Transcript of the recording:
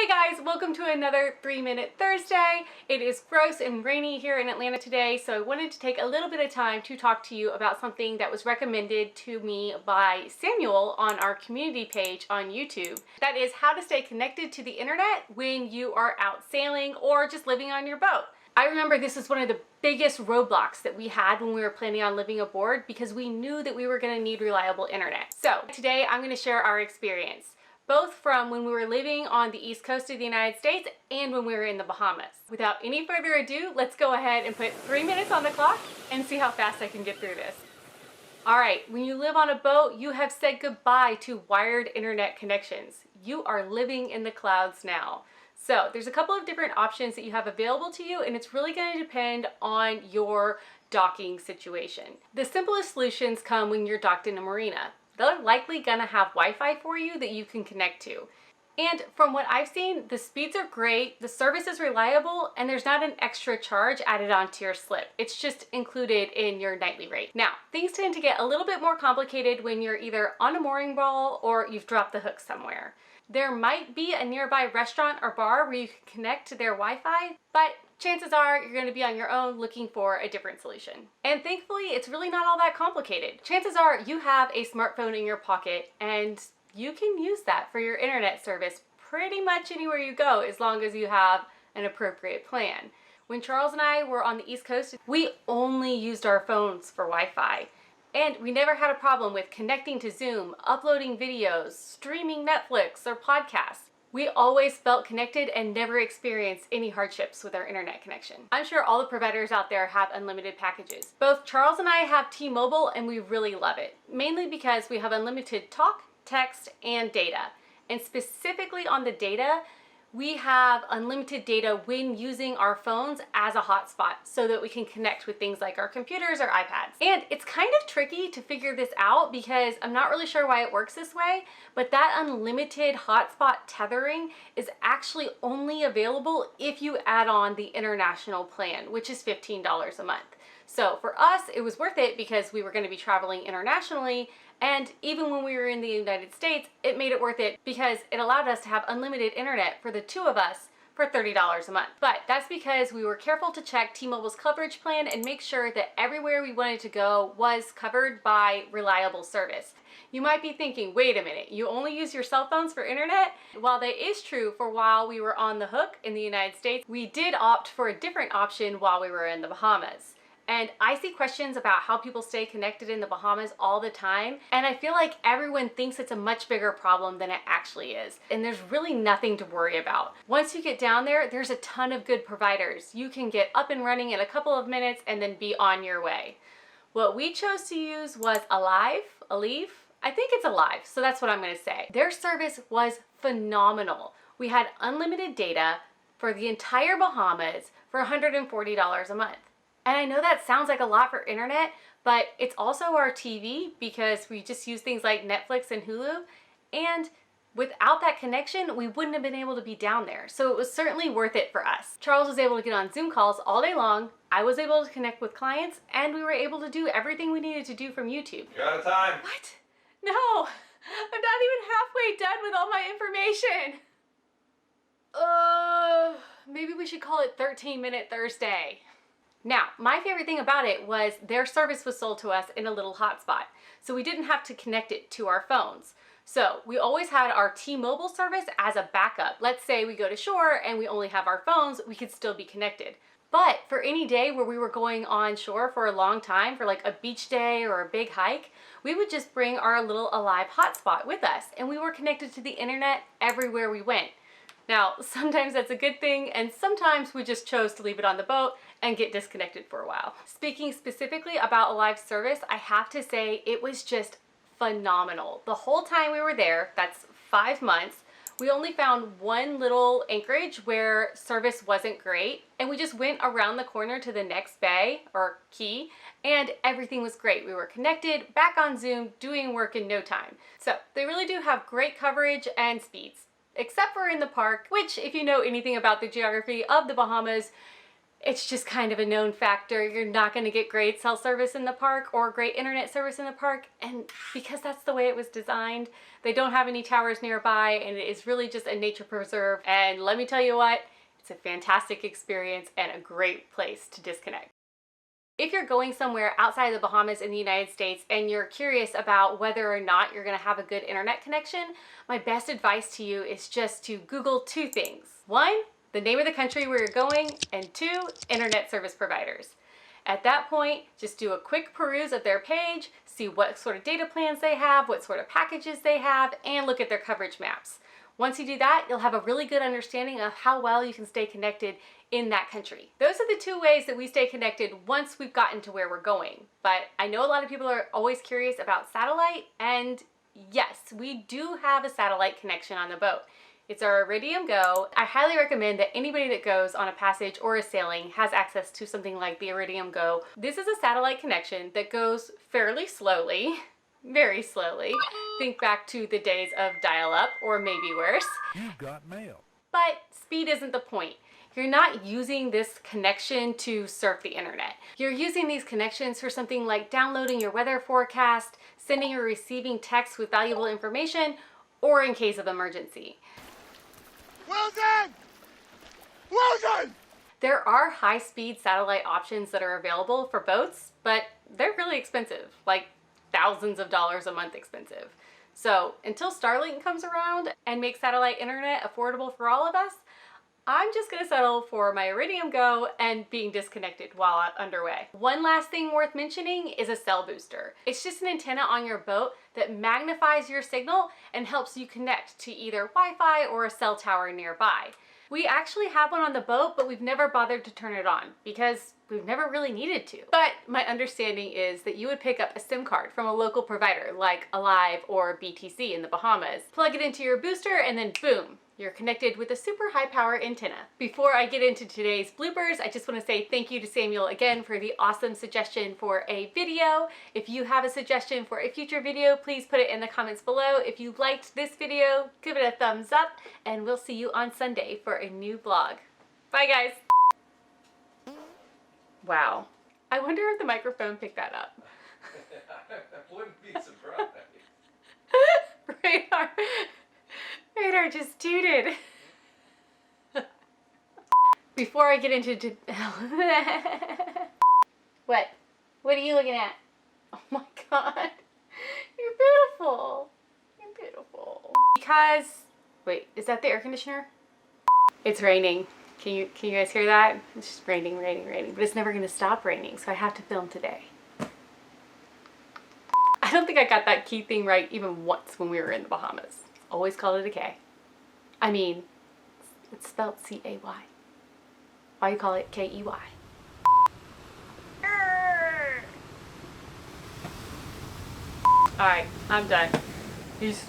Hey guys, welcome to another 3-Minute Thursday. It is gross and rainy here in Atlanta today, so I wanted to take a little bit of time to talk to you about something that was recommended to me by Samuel on our community page on YouTube. That is how to stay connected to the internet when you are out sailing or just living on your boat. I remember this is one of the biggest roadblocks that we had when we were planning on living aboard because we knew that we were going to need reliable internet. So today I'm going to share our experience, both from when we were living on the East Coast of the United States and when we were in the Bahamas. Without any further ado, let's go ahead and put 3 minutes on the clock and see how fast I can get through this. All right, when you live on a boat, you have said goodbye to wired internet connections. You are living in the clouds now. So there's a couple of different options that you have available to you, and it's really going to depend on your docking situation. The simplest solutions come when you're docked in a marina. They're likely gonna have Wi-Fi for you that you can connect to. And from what I've seen, the speeds are great, the service is reliable, and there's not an extra charge added onto your slip. It's just included in your nightly rate. Now, things tend to get a little bit more complicated when you're either on a mooring ball or you've dropped the hook somewhere. There might be a nearby restaurant or bar where you can connect to their Wi-Fi, but chances are you're going to be on your own looking for a different solution. And thankfully, it's really not all that complicated. Chances are you have a smartphone in your pocket and you can use that for your internet service pretty much anywhere you go as long as you have an appropriate plan. When Charles and I were on the East Coast, we only used our phones for Wi-Fi. And we never had a problem with connecting to Zoom, uploading videos, streaming Netflix or podcasts. We always felt connected and never experienced any hardships with our internet connection. I'm sure all the providers out there have unlimited packages. Both Charles and I have T-Mobile and we really love it, mainly because we have unlimited talk, text, and data. And specifically on the data, we have unlimited data when using our phones as a hotspot so that we can connect with things like our computers or iPads. And it's kind of tricky to figure this out because I'm not really sure why it works this way, but that unlimited hotspot tethering is actually only available if you add on the international plan, which is $15 a month. So for us, it was worth it because we were going to be traveling internationally, and even when we were in the United States, it made it worth it because it allowed us to have unlimited internet for the two of us for $30 a month. But that's because we were careful to check T-Mobile's coverage plan and make sure that everywhere we wanted to go was covered by reliable service. You might be thinking, wait a minute, you only use your cell phones for internet? While that is true for while we were on the hook in the United States, we did opt for a different option while we were in the Bahamas. And I see questions about how people stay connected in the Bahamas all the time, and I feel like everyone thinks it's a much bigger problem than it actually is. And there's really nothing to worry about. Once you get down there, there's a ton of good providers. You can get up and running in a couple of minutes and then be on your way. What we chose to use was Alive. I think it's Alive, so that's what I'm gonna say. Their service was phenomenal. We had unlimited data for the entire Bahamas for $140 a month. And I know that sounds like a lot for internet, but it's also our TV because we just use things like Netflix and Hulu. And without that connection, we wouldn't have been able to be down there. So it was certainly worth it for us. Charles was able to get on Zoom calls all day long. I was able to connect with clients, and we were able to do everything we needed to do from YouTube. You're out of time. What? No, I'm not even halfway done with all my information. Maybe we should call it 13-Minute Thursday. Now, my favorite thing about it was their service was sold to us in a little hotspot, so we didn't have to connect it to our phones. So we always had our T-Mobile service as a backup. Let's say we go to shore and we only have our phones, we could still be connected. But for any day where we were going on shore for a long time, for like a beach day or a big hike, we would just bring our little Alive hotspot with us, and we were connected to the internet everywhere we went. Now, sometimes that's a good thing, and sometimes we just chose to leave it on the boat and get disconnected for a while. Speaking specifically about Alive service, I have to say it was just phenomenal. The whole time we were there, that's 5 months, we only found one little anchorage where service wasn't great, and we just went around the corner to the next bay or key, and everything was great. We were connected, back on Zoom, doing work in no time. So they really do have great coverage and speeds, except for in the park, which if you know anything about the geography of the Bahamas, it's just kind of a known factor. You're not going to get great cell service in the park or great internet service in the park. And because that's the way it was designed, they don't have any towers nearby, and it is really just a nature preserve. And let me tell you what, it's a fantastic experience and a great place to disconnect. If you're going somewhere outside of the Bahamas in the United States and you're curious about whether or not you're going to have a good internet connection, my best advice to you is just to Google two things. One, the name of the country where you're going, and two, internet service providers. At that point, just do a quick peruse of their page, see what sort of data plans they have, what sort of packages they have, and look at their coverage maps. Once you do that, you'll have a really good understanding of how well you can stay connected in that country. Those are the two ways that we stay connected once we've gotten to where we're going. But I know a lot of people are always curious about satellite, and yes, we do have a satellite connection on the boat. It's our Iridium Go. I highly recommend that anybody that goes on a passage or a sailing has access to something like the Iridium Go. This is a satellite connection that goes fairly slowly, very slowly. Think back to the days of dial-up, or maybe worse. You've got mail. But speed isn't the point. You're not using this connection to surf the internet. You're using these connections for something like downloading your weather forecast, sending or receiving texts with valuable information, or in case of emergency. Wilson! Wilson! There are high-speed satellite options that are available for boats, but they're really expensive, like thousands of dollars a month expensive. So until Starlink comes around and makes satellite internet affordable for all of us, I'm just gonna settle for my Iridium Go and being disconnected while underway. One last thing worth mentioning is a cell booster. It's just an antenna on your boat that magnifies your signal and helps you connect to either Wi-Fi or a cell tower nearby. We actually have one on the boat, but we've never bothered to turn it on because we've never really needed to. But my understanding is that you would pick up a SIM card from a local provider like Alive or BTC in the Bahamas, plug it into your booster, and then boom, you're connected with a super high power antenna. Before I get into today's bloopers, I just want to say thank you to Samuel again for the awesome suggestion for a video. If you have a suggestion for a future video, please put it in the comments below. If you liked this video, give it a thumbs up, and we'll see you on Sunday for a new vlog. Bye guys. Wow. I wonder if the microphone picked that up. I wouldn't be surprised. Radar just tooted. Before I get into What? What are you looking at? Oh my god. You're beautiful. You're beautiful. Because, wait, is that the air conditioner? It's raining. Can you guys hear that? It's just raining, but it's never gonna stop raining, so I have to film today. I don't think I got that key thing right even once when we were in the Bahamas. Always call it a K. I mean, it's spelled C-A-Y. Why you call it K-E-Y? Alright, I'm done. You just